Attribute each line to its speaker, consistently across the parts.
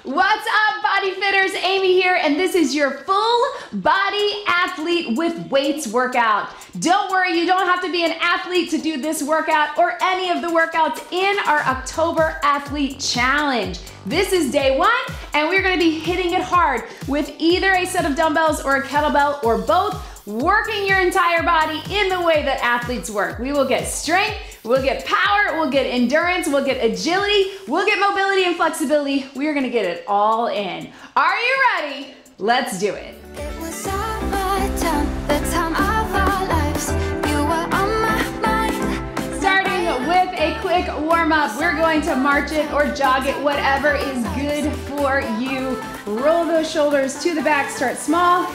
Speaker 1: What's up, BodyFitters? Amy here, and this is your full body athlete with weights workout. Don't worry, you don't have to be an athlete to do this workout or any of the workouts in our October Athlete Challenge. This is day one, and we're gonna be hitting it hard with either a set of dumbbells or a kettlebell or both, working your entire body in the way that athletes work. We will get strength, we'll get power, we'll get endurance, we'll get agility, we'll get mobility and flexibility. We are gonna get it all in. Are you ready? Let's do it.
Speaker 2: It was our time, the time of our lives. You were on my mind.
Speaker 1: Starting with a quick warm-up, we're going to march it or jog it, whatever is good for you. Roll those shoulders to the back, start small.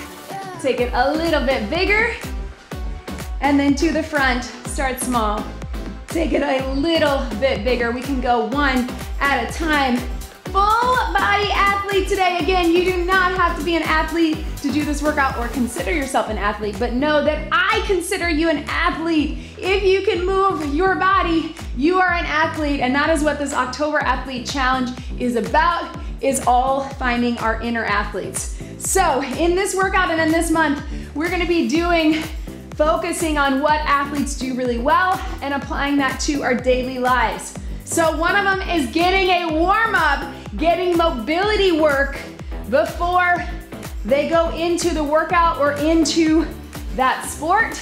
Speaker 1: Take it a little bit bigger, and then to the front, start small. Take it a little bit bigger. We can go one at a time. Full body athlete today. Again, you do not have to be an athlete to do this workout or consider yourself an athlete, but know that I consider you an athlete. If you can move your body, you are an athlete, and that is what this October Athlete Challenge is about, is all finding our inner athletes. So in this workout and in this month, we're gonna be focusing on what athletes do really well and applying that to our daily lives. So one of them is getting a warm-up, getting mobility work before they go into the workout or into that sport.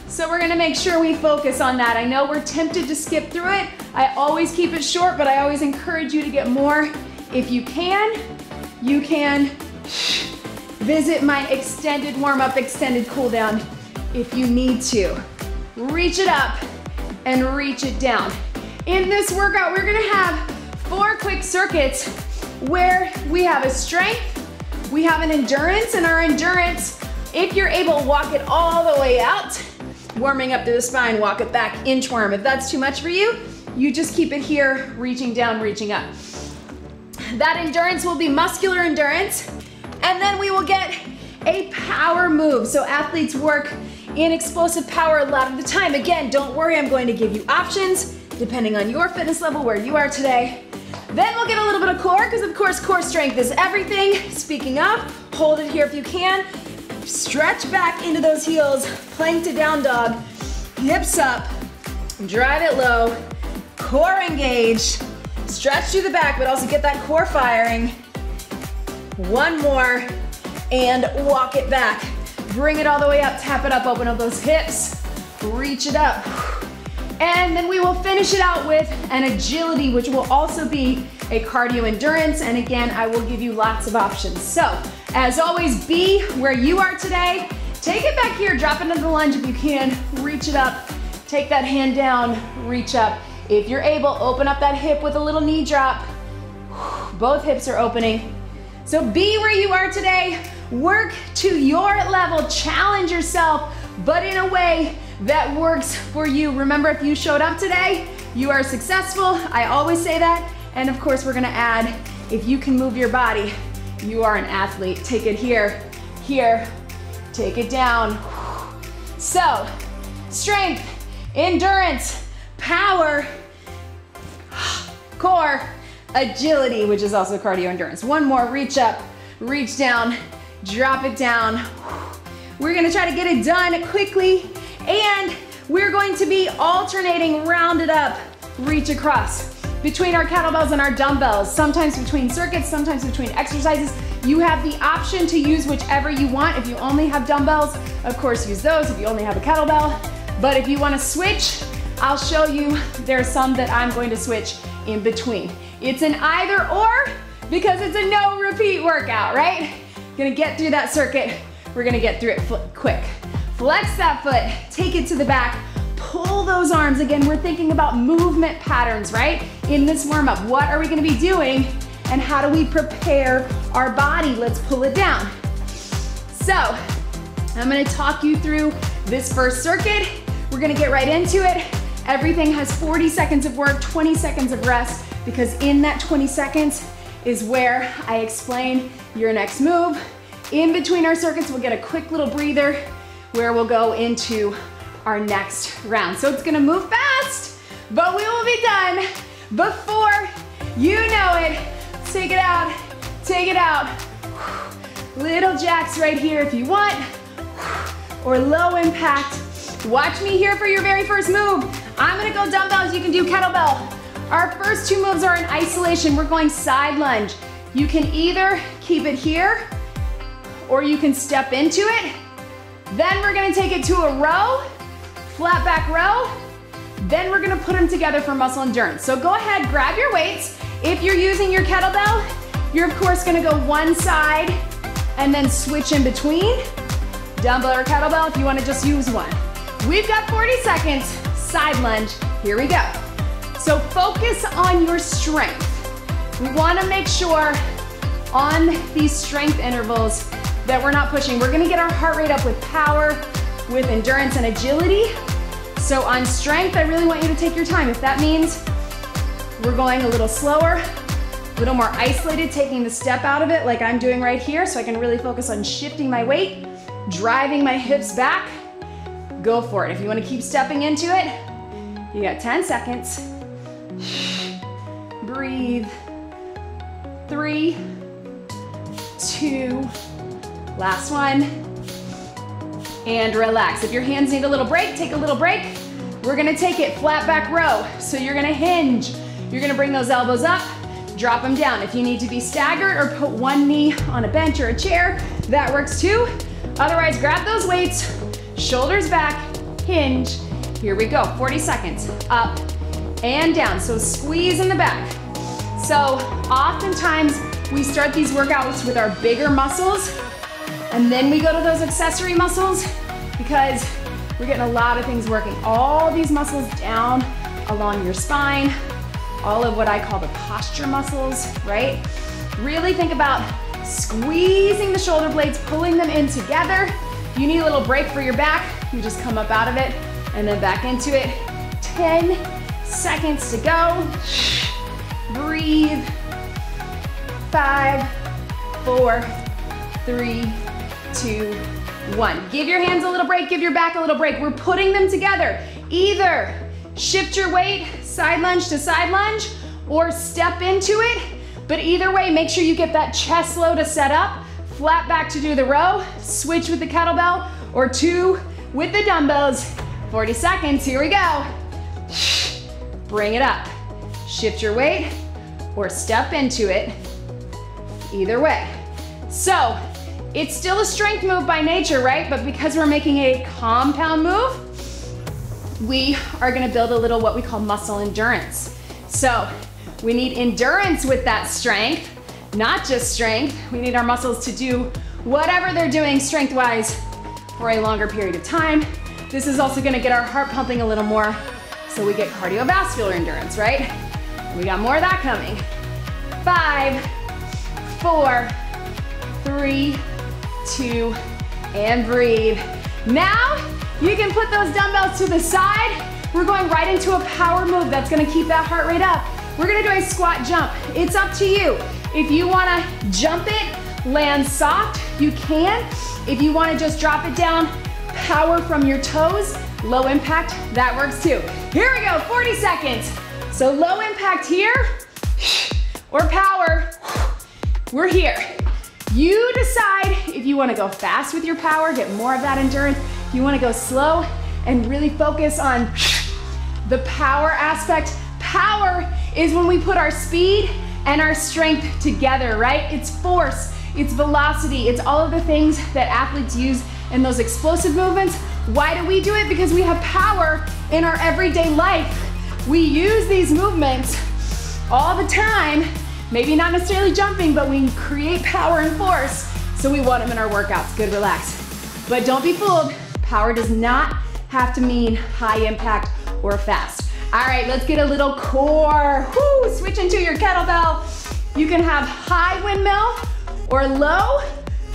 Speaker 1: So we're gonna make sure we focus on that. I know we're tempted to skip through it. I always keep it short, but I always encourage you to get more. If you can visit my extended warm-up, extended cool down if you need to. Reach it up and reach it down. In this workout, we're gonna have 4 quick circuits where we have a strength, we have an endurance, and our endurance, if you're able, walk it all the way out, warming up to the spine, walk it back, inchworm. If that's too much for you, you just keep it here, reaching down, reaching up. That endurance will be muscular endurance, and then we will get a power move. So athletes work in explosive power a lot of the time. Again, don't worry, I'm going to give you options depending on your fitness level, where you are today. Then we'll get a little bit of core, because of course core strength is everything. Speaking of, hold it here if you can. Stretch back into those heels, plank to down dog, hips up, drive it low, core engaged. Stretch through the back, but also get that core firing. One more, and walk it back. Bring it all the way up, tap it up, open up those hips, reach it up. And then we will finish it out with an agility, which will also be a cardio endurance. And again, I will give you lots of options. So, as always, be where you are today. Take it back here, drop it into the lunge if you can, reach it up, take that hand down, reach up. If you're able, open up that hip with a little knee drop. Both hips are opening. So be where you are today. Work to your level, challenge yourself, but in a way that works for you. Remember, if you showed up today, you are successful. I always say that. And of course, we're gonna add, if you can move your body, you are an athlete. Take it here, here, take it down. So, strength, endurance, power, core, agility, which is also cardio endurance. One more, reach up, reach down, drop it down. We're gonna try to get it done quickly, and we're going to be alternating, round it up, reach across between our kettlebells and our dumbbells, sometimes between circuits, sometimes between exercises. You have the option to use whichever you want. If you only have dumbbells, of course use those. If you only have a kettlebell, but if you wanna switch, I'll show you. There's some that I'm going to switch in between. It's an either or, because it's a no repeat workout, right? Gonna get through that circuit. We're gonna get through it quick. Flex that foot, take it to the back, pull those arms. Again, we're thinking about movement patterns, right? In this warm up, what are we gonna be doing and how do we prepare our body? Let's pull it down. So, I'm gonna talk you through this first circuit. We're gonna get right into it. Everything has 40 seconds of work, 20 seconds of rest, because in that 20 seconds is where I explain your next move. In between our circuits, we'll get a quick little breather where we'll go into our next round. So it's gonna move fast, but we will be done before you know it. Take it out, take it out. Little jacks right here if you want, or low impact. Watch me here for your very first move. I'm gonna go dumbbells, you can do kettlebell. Our first two moves are in isolation. We're going side lunge. You can either keep it here, or you can step into it. Then we're gonna take it to a row, flat back row. Then we're gonna put them together for muscle endurance. So go ahead, grab your weights. If you're using your kettlebell, you're of course gonna go one side and then switch in between. Dumbbell or kettlebell if you wanna just use one. We've got 40 seconds, side lunge, here we go. So focus on your strength. We wanna make sure on these strength intervals that we're not pushing. We're gonna get our heart rate up with power, with endurance and agility. So on strength, I really want you to take your time. If that means we're going a little slower, a little more isolated, taking the step out of it like I'm doing right here so I can really focus on shifting my weight, driving my hips back, go for it. If you want to keep stepping into it, you got 10 seconds. Breathe. 3, 2, last one. And relax. If your hands need a little break, take a little break. We're gonna take it flat back row. So you're gonna hinge. You're gonna bring those elbows up, drop them down. If you need to be staggered or put one knee on a bench or a chair, that works too. Otherwise, grab those weights, shoulders back, hinge. Here we go, 40 seconds, up and down. So squeeze in the back. So oftentimes we start these workouts with our bigger muscles and then we go to those accessory muscles because we're getting a lot of things working. All these muscles down along your spine, all of what I call the posture muscles, right? Really think about squeezing the shoulder blades, pulling them in together. You need a little break for your back. You just come up out of it and then back into it. 10 seconds to go. Breathe. 5, 4, 3, 2, 1. Give your hands a little break, give your back a little break. We're putting them together. Either shift your weight, side lunge to side lunge, or step into it. But either way, make sure you get that chest low to set up, flat back to do the row, switch with the kettlebell, or 2 with the dumbbells. 40 seconds, here we go. Bring it up. Shift your weight, or step into it. Either way. So, it's still a strength move by nature, right? But because we're making a compound move, we are gonna build a little what we call muscle endurance. So, we need endurance with that strength, not just strength. We need our muscles to do whatever they're doing strength-wise for a longer period of time. This is also gonna get our heart pumping a little more so we get cardiovascular endurance, right? We got more of that coming. 5, 4, 3, 2, and breathe. Now, you can put those dumbbells to the side. We're going right into a power move that's gonna keep that heart rate up. We're gonna do a squat jump. It's up to you. If you wanna jump it, land soft, you can. If you wanna just drop it down, power from your toes, low impact, that works too. Here we go, 40 seconds. So low impact here, or power, we're here. You decide if you wanna go fast with your power, get more of that endurance. If you wanna go slow and really focus on the power aspect. Power is when we put our speed and our strength together, right? It's force, it's velocity, it's all of the things that athletes use in those explosive movements. Why do we do it? Because we have power in our everyday life. We use these movements all the time, maybe not necessarily jumping, but we create power and force, so we want them in our workouts. Good, relax. But don't be fooled, power does not have to mean high impact or fast. All right, let's get a little core. Woo, switch into your kettlebell. You can have high windmill or low.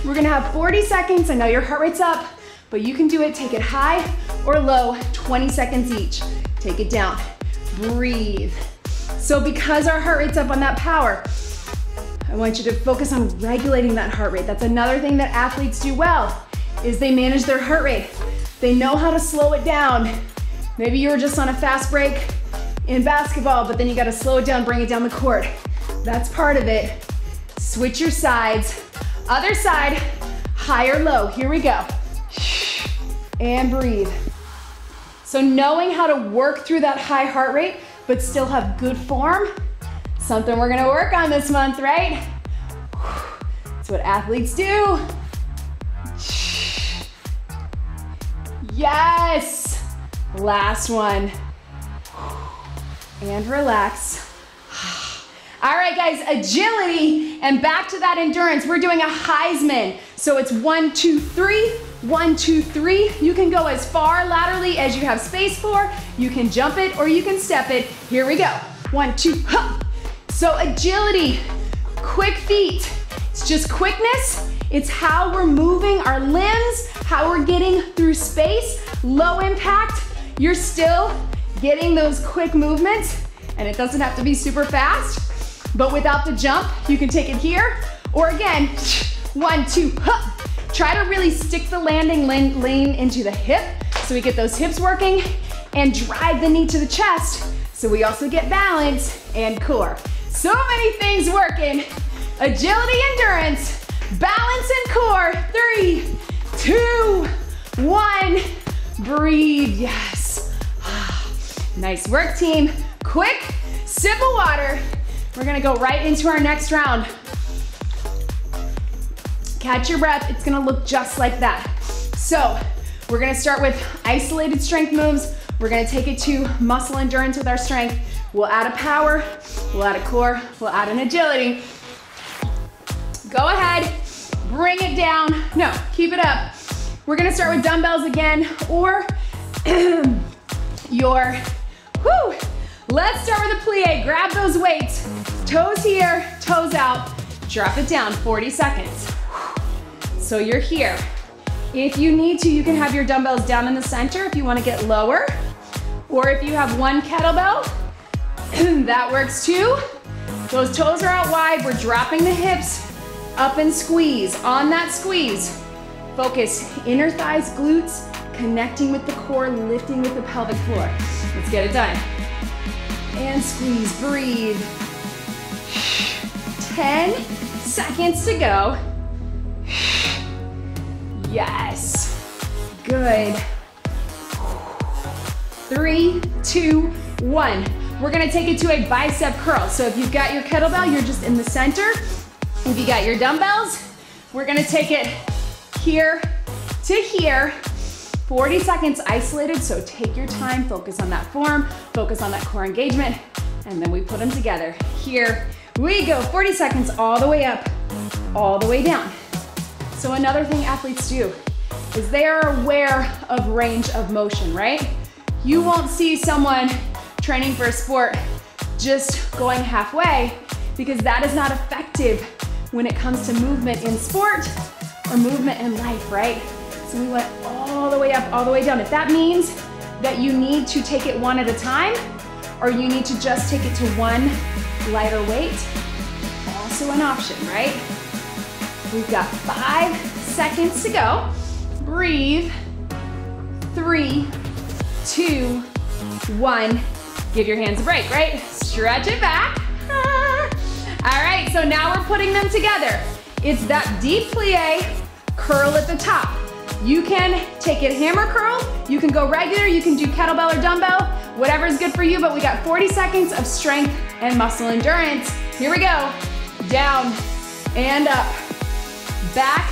Speaker 1: We're gonna have 40 seconds. I know your heart rate's up, but you can do it. Take it high or low, 20 seconds each. Take it down, breathe. So because our heart rate's up on that power, I want you to focus on regulating that heart rate. That's another thing that athletes do well, is they manage their heart rate. They know how to slow it down. Maybe you were just on a fast break in basketball, but then you gotta slow it down, bring it down the court. That's part of it. Switch your sides. Other side, high or low. Here we go. And breathe. So knowing how to work through that high heart rate, but still have good form, something we're gonna work on this month, right? That's what athletes do. Yes. Last one. And relax. All right, guys, agility and back to that endurance. We're doing a Heisman. So it's 1, 2, 3, 1, 2, 3. You can go as far laterally as you have space for. You can jump it or you can step it. Here we go. 1, 2, hop. So agility, quick feet. It's just quickness. It's how we're moving our limbs, how we're getting through space, low impact. You're still getting those quick movements, and it doesn't have to be super fast, but without the jump, you can take it here, or again, 1, 2, hop. Try to really stick the landing lane into the hip, so we get those hips working, and drive the knee to the chest, so we also get balance and core. So many things working. Agility, endurance, balance and core. 3, 2, 1. Breathe, yes. Nice work, team. Quick sip of water. We're gonna go right into our next round. Catch your breath. It's gonna look just like that. So we're gonna start with isolated strength moves. We're gonna take it to muscle endurance with our strength. We'll add a power, we'll add a core, we'll add an agility. Go ahead, bring it down. No, keep it up. We're gonna start with dumbbells again, or let's start with a plie. Grab those weights, toes here, toes out, drop it down, 40 seconds. So you're here. If you need to, you can have your dumbbells down in the center if you wanna get lower, or if you have one kettlebell, that works too. Those toes are out wide, we're dropping the hips, up and squeeze. On that squeeze, focus inner thighs, glutes, connecting with the core, lifting with the pelvic floor. Let's get it done. And squeeze, breathe. 10 seconds to go. Yes, good. 3, 2, 1. We're gonna take it to a bicep curl. So if you've got your kettlebell, you're just in the center. If you got your dumbbells, we're gonna take it here to here. 40 seconds isolated, so take your time, focus on that form, focus on that core engagement, and then we put them together. Here we go, 40 seconds all the way up, all the way down. So another thing athletes do is they are aware of range of motion, right? You won't see someone training for a sport just going halfway, because that is not effective when it comes to movement in sport or movement in life, right? So we went all the way up, all the way down. If that means that you need to take it one at a time, or you need to just take it to one lighter weight, also an option, right? We've got 5 seconds to go. Breathe. 3, 2, 1. Give your hands a break, right? Stretch it back. All right, so now we're putting them together. It's that deep plie, curl at the top. You can take it hammer curl, you can go regular, you can do kettlebell or dumbbell, whatever is good for you, but we got 40 seconds of strength and muscle endurance. Here we go. Down and up. Back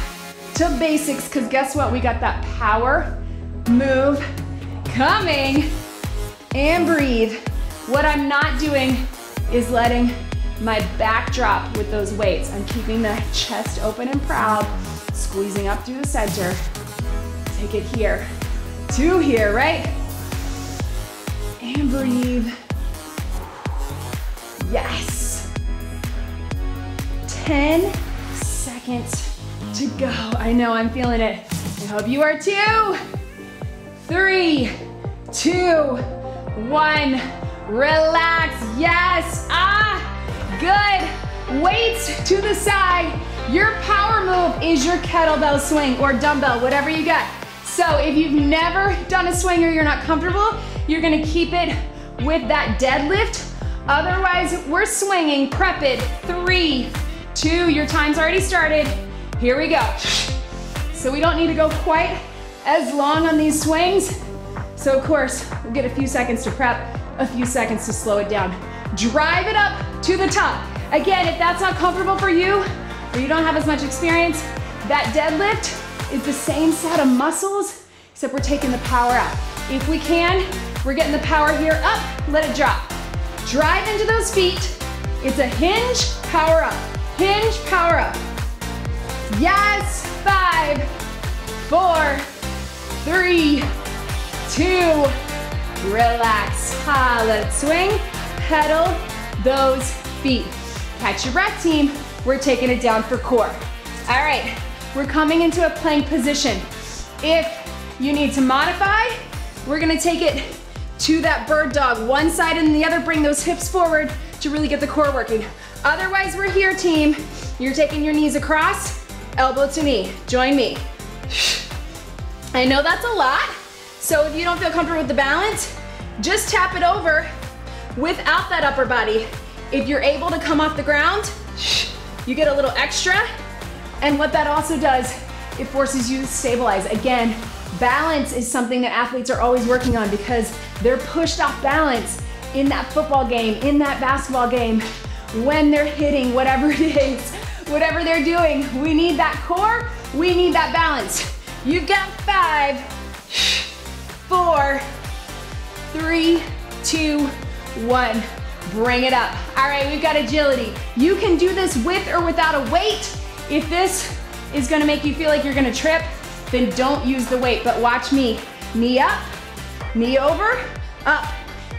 Speaker 1: to basics, because guess what? We got that power move coming. And breathe. What I'm not doing is letting my back drop with those weights. I'm keeping the chest open and proud, squeezing up through the center. Take it here to here, right? And breathe. Yes. 10 seconds to go. I know, I'm feeling it. I hope you are too. 3, 2, 1. Relax. Yes. Good. Weights to the side. Your power move is your kettlebell swing or dumbbell, whatever you got. So if you've never done a swing or you're not comfortable, you're gonna keep it with that deadlift Otherwise, we're swinging. Prep it. 3, 2, your time's already started. Here we go. So we don't need to go quite as long on these swings. So of course, we'll get a few seconds to prep, a few seconds to slow it down. Drive it up to the top. Again, if that's not comfortable for you, or you don't have as much experience, that deadlift is the same set of muscles, except we're taking the power out. If we can, we're getting the power here up, let it drop. Drive into those feet. It's a hinge, power up. Hinge, power up. Yes, 5, 4, 3, 2, relax. Let it swing, pedal those feet. Catch your breath, team. We're taking it down for core. All right, we're coming into a plank position. If you need to modify, we're gonna take it to that bird dog, one side and the other, bring those hips forward to really get the core working. Otherwise, we're here, team. You're taking your knees across, elbow to knee. Join me. I know that's a lot, so if you don't feel comfortable with the balance, just tap it over without that upper body. If you're able to come off the ground, you get a little extra, and what that also does, it forces you to stabilize. Again, balance is something that athletes are always working on because they're pushed off balance in that football game, in that basketball game, when they're hitting whatever it is, whatever they're doing. We need that core, we need that balance. You've got 5, 4, 3, 2, 1. Bring it up. All right, we've got agility. You can do this with or without a weight. If this is gonna make you feel like you're gonna trip, then don't use the weight, but watch me. Knee up, knee over, up,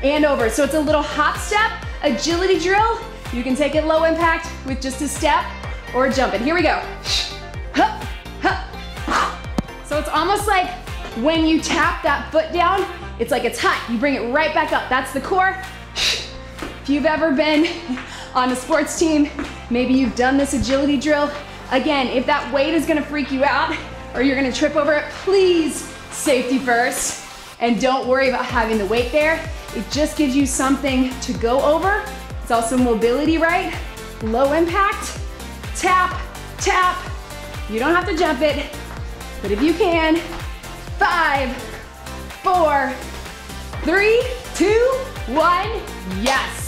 Speaker 1: and over. So it's a little hop step, agility drill. You can take it low impact with just a step or jump it. Here we go. Hup, hup. So it's almost like when you tap that foot down, it's like it's hot. You bring it right back up. That's the core. If you've ever been on a sports team, maybe you've done this agility drill. Again, if that weight is gonna freak you out or you're gonna trip over it, please, safety first. And don't worry about having the weight there. It just gives you something to go over. It's also mobility, right? Low impact, tap, tap. You don't have to jump it, but if you can, 5, 4, 3, 2, 1, yes.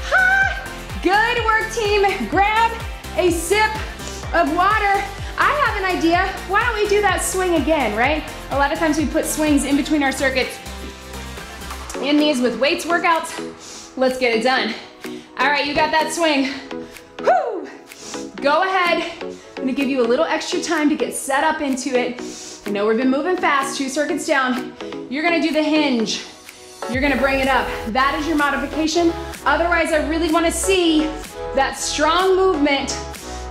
Speaker 1: Ha! Good work, team. Grab a sip of water. I have an idea. Why don't we do that swing again, right? A lot of times we put swings in between our circuits. In these with weights workouts, let's get it done. All right, you got that swing. Woo! Go ahead. I'm gonna give you a little extra time to get set up into it. I know we've been moving fast, 2 circuits down. You're gonna do the hinge. You're gonna bring it up. That is your modification. Otherwise, I really wanna see that strong movement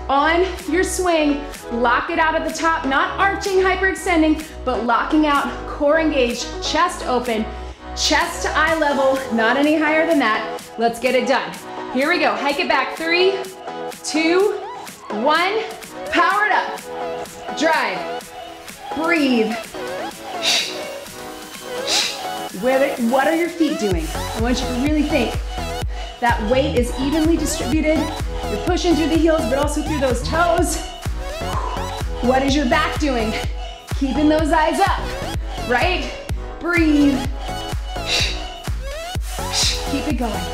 Speaker 1: on your swing. Lock it out at the top, not arching, hyperextending, but locking out, core engaged, chest open, chest to eye level, not any higher than that. Let's get it done. Here we go, hike it back. 3, 2, 1, power it up. Drive, breathe. What are your feet doing? I want you to really think. That weight is evenly distributed. You're pushing through the heels, but also through those toes. What is your back doing? Keeping those eyes up, right? Breathe. Keep it going.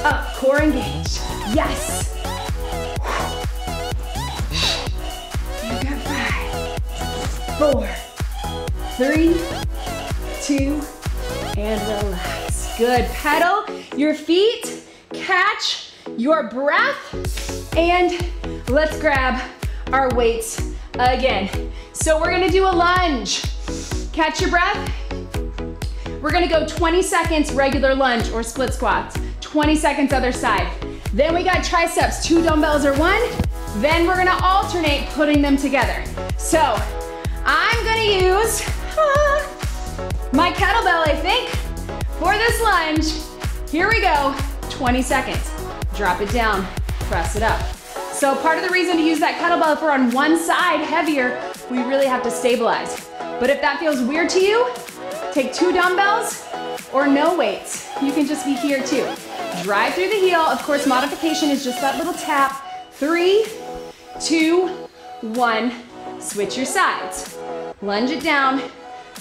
Speaker 1: Up, core engaged. Yes. You got 5, 4, 3, 2, and relax. Good. Pedal your feet, catch your breath, and let's grab our weights again. So we're gonna do a lunge. Catch your breath. We're gonna go 20 seconds regular lunge or split squats, 20 seconds other side. Then we got triceps, 2 dumbbells or 1. Then we're gonna alternate putting them together. So I'm gonna use my kettlebell, I think, for this lunge. Here we go, 20 seconds. Drop it down, press it up. So part of the reason to use that kettlebell, if we're on one side heavier, we really have to stabilize. But if that feels weird to you, take 2 dumbbells or no weights. You can just be here too. drive through the heel. Of course, modification is just that little tap. 3, 2, 1. Switch your sides. Lunge it down,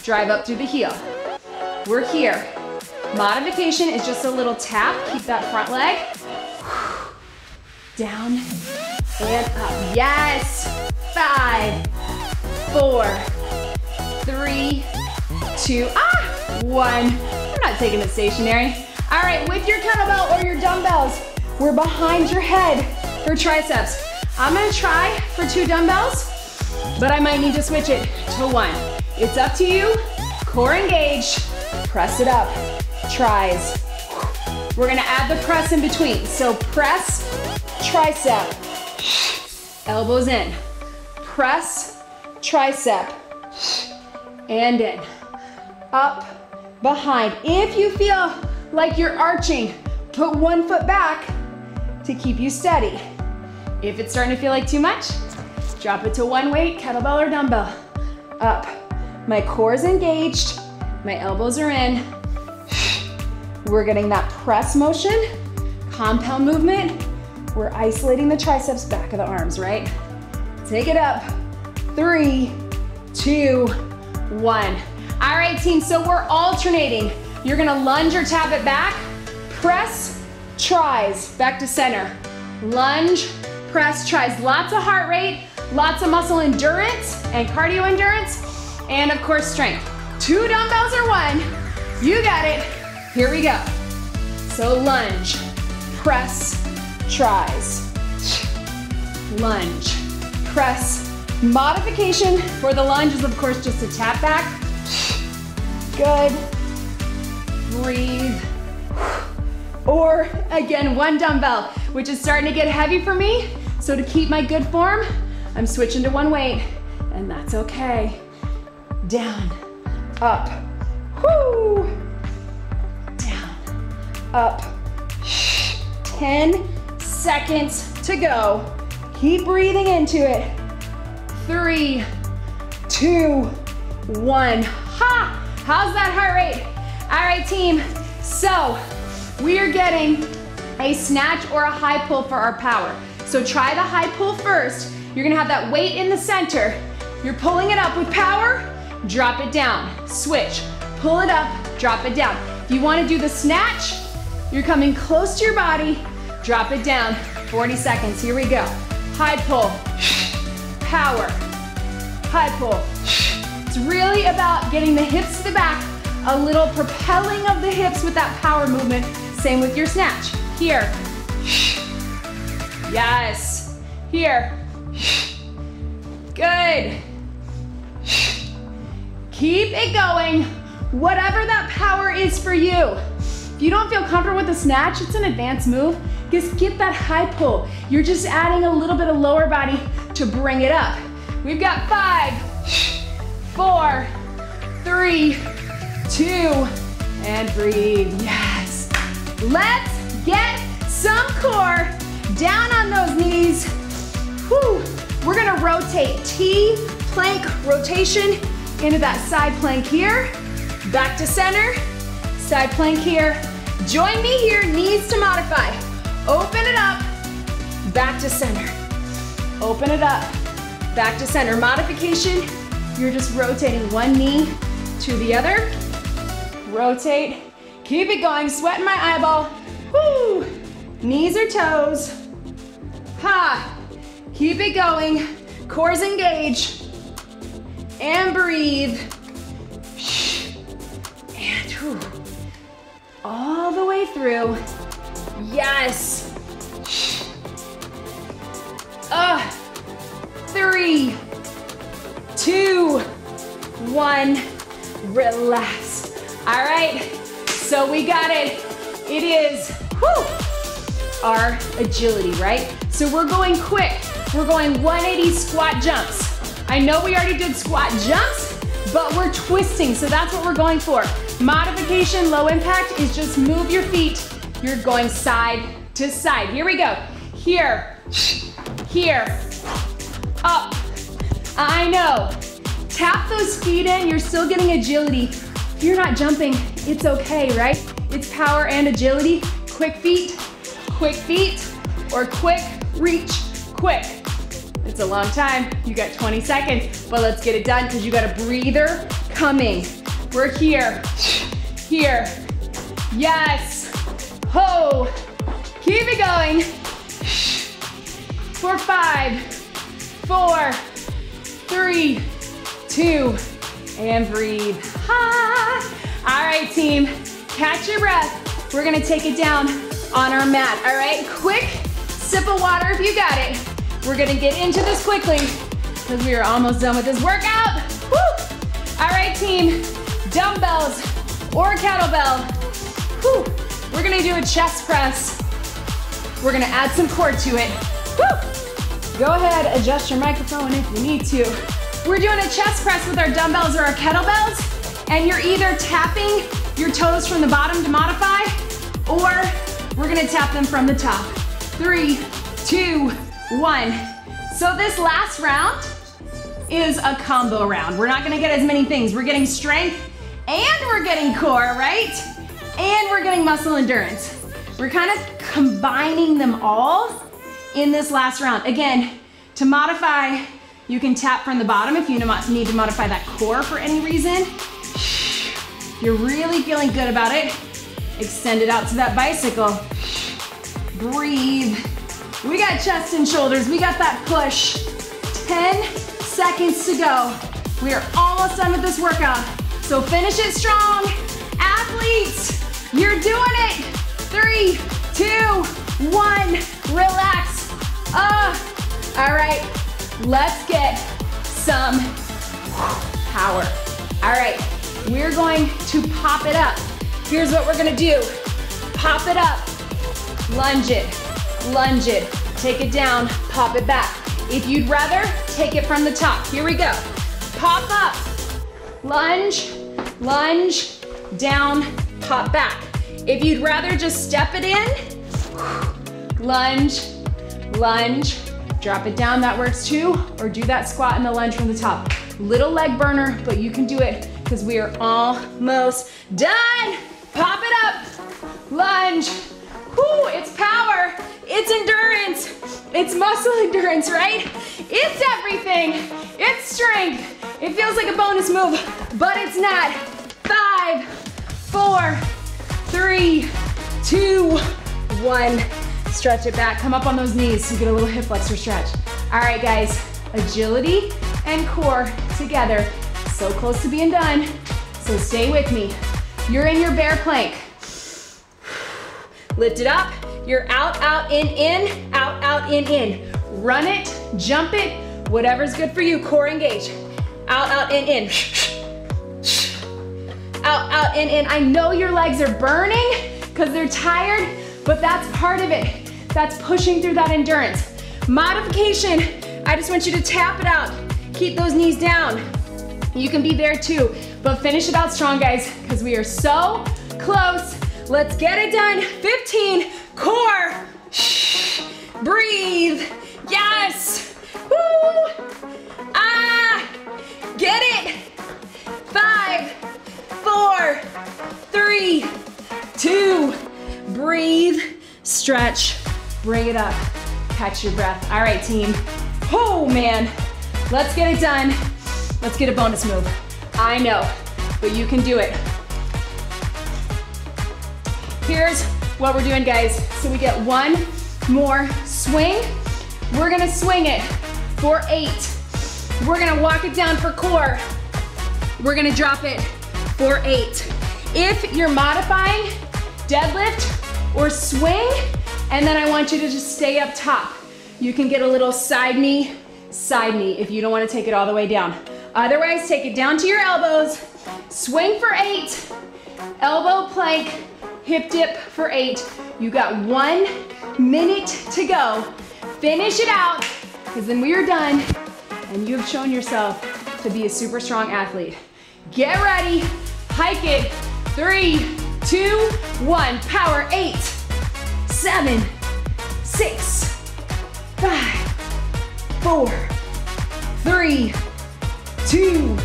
Speaker 1: drive up through the heel. We're here. Modification is just a little tap. Keep that front leg. Down and up. Yes. 5, 4, 3, 2, 1. We're not taking it stationary. All right, with your kettlebell or your dumbbells, we're behind your head for triceps. I'm gonna try for 2 dumbbells, but I might need to switch it to 1. It's up to you. Core engaged. Press it up. Tries. We're gonna add the press in between. So press, tricep. Elbows in. Press, tricep. And in. Up, behind. If you feel like you're arching, put 1 foot back to keep you steady. If it's starting to feel like too much, drop it to 1 weight, kettlebell or dumbbell. Up. My core's engaged. My elbows are in. We're getting that press motion, compound movement. We're isolating the triceps, back of the arms, right? Take it up. 3, 2, 1. All right, team, so we're alternating. You're gonna lunge or tap it back. Press, tries, back to center. Lunge, press, tries. Lots of heart rate, lots of muscle endurance and cardio endurance, and of course, strength. 2 dumbbells or 1, you got it. Here we go. So lunge, press, tries. Lunge, press. Modification for the lunge is of course just a tap back. Good. Breathe. Or again, 1 dumbbell, which is starting to get heavy for me. So to keep my good form, I'm switching to 1 weight, and that's okay. Down, up, whoo. Down, up. 10 seconds to go. Keep breathing into it. 3, 2, 1. Ha! How's that heart rate? All right, team. So we are getting a snatch or a high pull for our power. So try the high pull first. You're gonna have that weight in the center. You're pulling it up with power, drop it down. Switch. Pull it up, drop it down. If you wanna do the snatch, you're coming close to your body, drop it down. 40 seconds, here we go. High pull, power, high pull. It's really about getting the hips to the back, a little propelling of the hips with that power movement. Same with your snatch. Here. Yes. Here. Good. Keep it going. Whatever that power is for you. If you don't feel comfortable with the snatch, it's an advanced move. Just get that high pull. You're just adding a little bit of lower body to bring it up. We've got 5, 4, 3, 2, and breathe. Yes. Let's get some core down on those knees. Whew. We're gonna rotate. T, plank, rotation into that side plank here. Back to center, side plank here. Join me here, knees to modify. Open it up, back to center. Open it up, back to center. Modification, you're just rotating 1 knee to the other. Rotate, keep it going, sweat in my eyeball. Woo! Knees or toes. Ha! Keep it going, core's engaged. And breathe. And whew. All the way through. Yes. 3, 2, 1. Relax. All right, so we got it. It is, whew, our agility, right? So we're going quick. We're going 180 squat jumps. I know we already did squat jumps, but we're twisting, so that's what we're going for. Modification, low impact, is just move your feet. You're going side to side. Here we go. Here, here, up. I know. Tap those feet in, you're still getting agility. If you're not jumping, it's okay, right? It's power and agility. quick feet, or quick reach, quick. It's a long time, you got 20 seconds, but let's get it done because you got a breather coming. We're here, yes, ho, keep it going. For 5, 4, 3, 2, and breathe. All right, team, catch your breath. We're gonna take it down on our mat, all right? Quick sip of water if you got it. We're gonna get into this quickly because we are almost done with this workout. Woo! All right, team, dumbbells or kettlebell. Woo! We're gonna do a chest press. We're gonna add some core to it. Woo! Go ahead, adjust your microphone if you need to. We're doing a chest press with our dumbbells or our kettlebells, and you're either tapping your toes from the bottom to modify, or we're gonna tap them from the top. 3, 2, 1. So this last round is a combo round. We're not gonna get as many things. We're getting strength and we're getting core, right? And we're getting muscle endurance. We're kind of combining them all in this last round. Again, to modify, you can tap from the bottom if you need to modify that core for any reason. If you're really feeling good about it, extend it out to that bicycle. Breathe. We got chest and shoulders. We got that push. 10 seconds to go. We are almost done with this workout. So finish it strong. Athletes, you're doing it. 3, 2, 1. Relax. All right, let's get some power. All right, we're going to pop it up. Here's what we're gonna do. Pop it up, lunge it, take it down, pop it back. If you'd rather, take it from the top. Here we go. Pop up, lunge, down, pop back. If you'd rather just step it in, lunge, drop it down, that works too, or do that squat and the lunge from the top. Little leg burner, but you can do it because we are almost done. Pop it up, lunge. Whoo, it's power, it's endurance, it's muscle endurance, right? It's everything, it's strength. It feels like a bonus move, but it's not. 5, 4, 3, 2, 1. Stretch it back, come up on those knees so you get a little hip flexor stretch. All right, guys, agility and core together. So close to being done, so stay with me. You're in your bear plank. Lift it up, you're out, in, out, in. Run it, jump it, whatever's good for you, core engage. Out, in. Out, in. I know your legs are burning because they're tired, but that's part of it. That's pushing through that endurance. Modification, I just want you to tap it out. Keep those knees down. You can be there too, but finish it out strong, guys, because we are so close. Let's get it done. 15, core. Breathe. Yes. Woo. Get it. 5, 4, 3, 2, breathe, stretch, bring it up, catch your breath. All right, team. Oh, man. Let's get it done. Let's get a bonus move. I know, but you can do it. Here's what we're doing, guys. So we get one more swing. We're gonna swing it for 8. We're gonna walk it down for core. We're gonna drop it for 8. If you're modifying, deadlift or swing, and then I want you to just stay up top. You can get a little side knee if you don't wanna take it all the way down. Otherwise, take it down to your elbows, swing for 8, elbow plank, hip dip for 8. You got 1 minute to go. Finish it out, because then we are done, and you have shown yourself to be a super strong athlete. Get ready, hike it. 3, 2, 1, power. 8, 7, 6, 5, 4, 3, 2,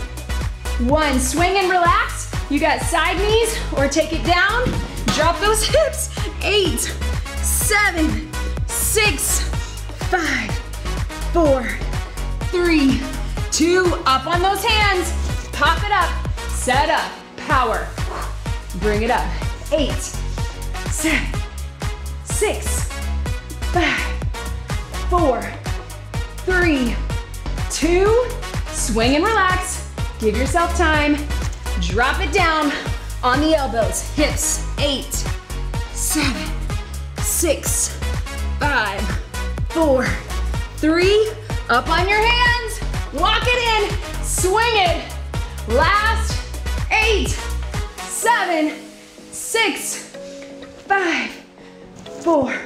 Speaker 1: 1. Swing and relax. You got side knees or take it down. Drop those hips. 8, 7, 6, 5, 4, 3, 2. Up on those hands. Pop it up. Set up. Power. Bring it up. 8, 7, 6, 5, 4, 3, 2. Swing and relax. Give yourself time. Drop it down on the elbows. Hips. 8, 7, 6, 5, 4, 3. Up on your hands. Walk it in. Swing it. Last. 8, 7, 6, 5, 4,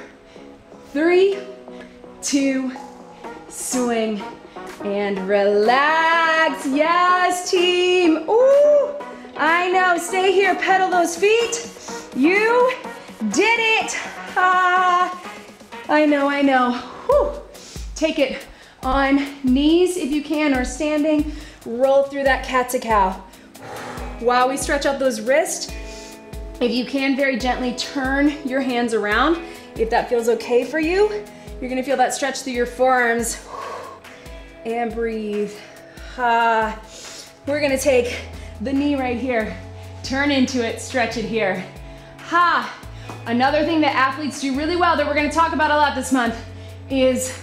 Speaker 1: 3, 2, swing and relax. Yes, team. Ooh, I know. Stay here, pedal those feet. You did it. Ah, I know. Whew. Take it on knees if you can, or standing. Roll through that cat-to-cow. While we stretch out those wrists, if you can, very gently turn your hands around. If that feels okay for you, you're gonna feel that stretch through your forearms. And breathe. We're gonna take the knee right here, turn into it, stretch it here. Another thing that athletes do really well that we're gonna talk about a lot this month is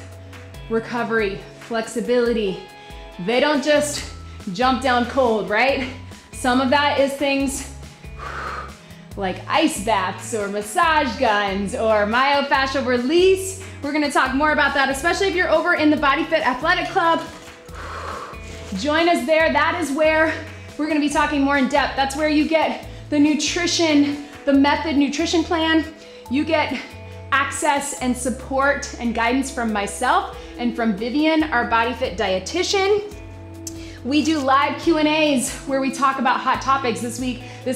Speaker 1: recovery, flexibility. They don't just jump down cold, right? Some of that is things like ice baths or massage guns or myofascial release. We're gonna talk more about that, especially if you're over in the BodyFit Athletic Club. Join us there. That is where we're gonna be talking more in depth. That's where you get the nutrition, the method nutrition plan. You get access and support and guidance from myself and from Vivian, our BodyFit dietitian. We do live Q&As where we talk about hot topics. This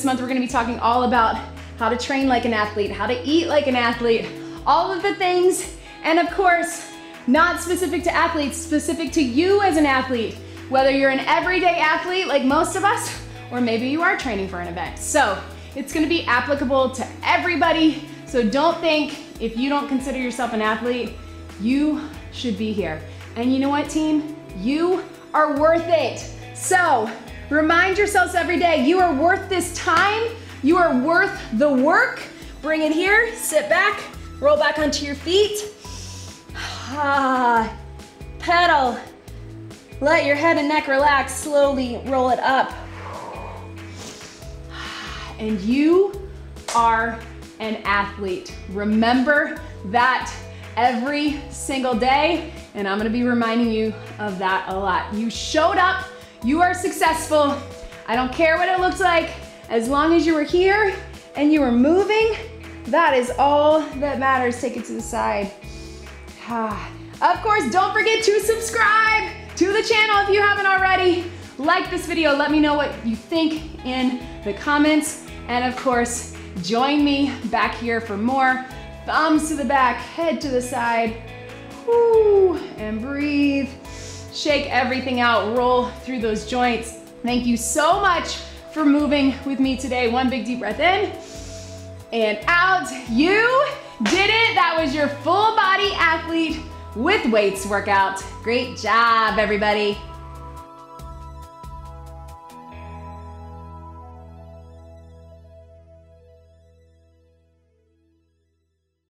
Speaker 1: month, we're gonna be talking all about how to train like an athlete, how to eat like an athlete, all of the things. And of course, not specific to athletes, specific to you as an athlete, whether you're an everyday athlete like most of us, or maybe you are training for an event. So it's gonna be applicable to everybody. So don't think, if you don't consider yourself an athlete, you should be here. And you know what, team? You are worth it. So remind yourselves every day, you are worth this time. You are worth the work. Bring it here, sit back, roll back onto your feet. Pedal. Let your head and neck relax, slowly roll it up. And you are an athlete. Remember that every single day, and I'm gonna be reminding you of that a lot. You showed up, you are successful. I don't care what it looks like, as long as you were here and you were moving, that is all that matters. Take it to the side. Of course, don't forget to subscribe to the channel if you haven't already. Like this video, let me know what you think in the comments. And of course, join me back here for more. Thumbs to the back, head to the side. Woo, and breathe. Shake everything out, roll through those joints. Thank you so much for moving with me today. One big deep breath in and out. You did it. That was your full body athlete with weights workout. Great job, everybody.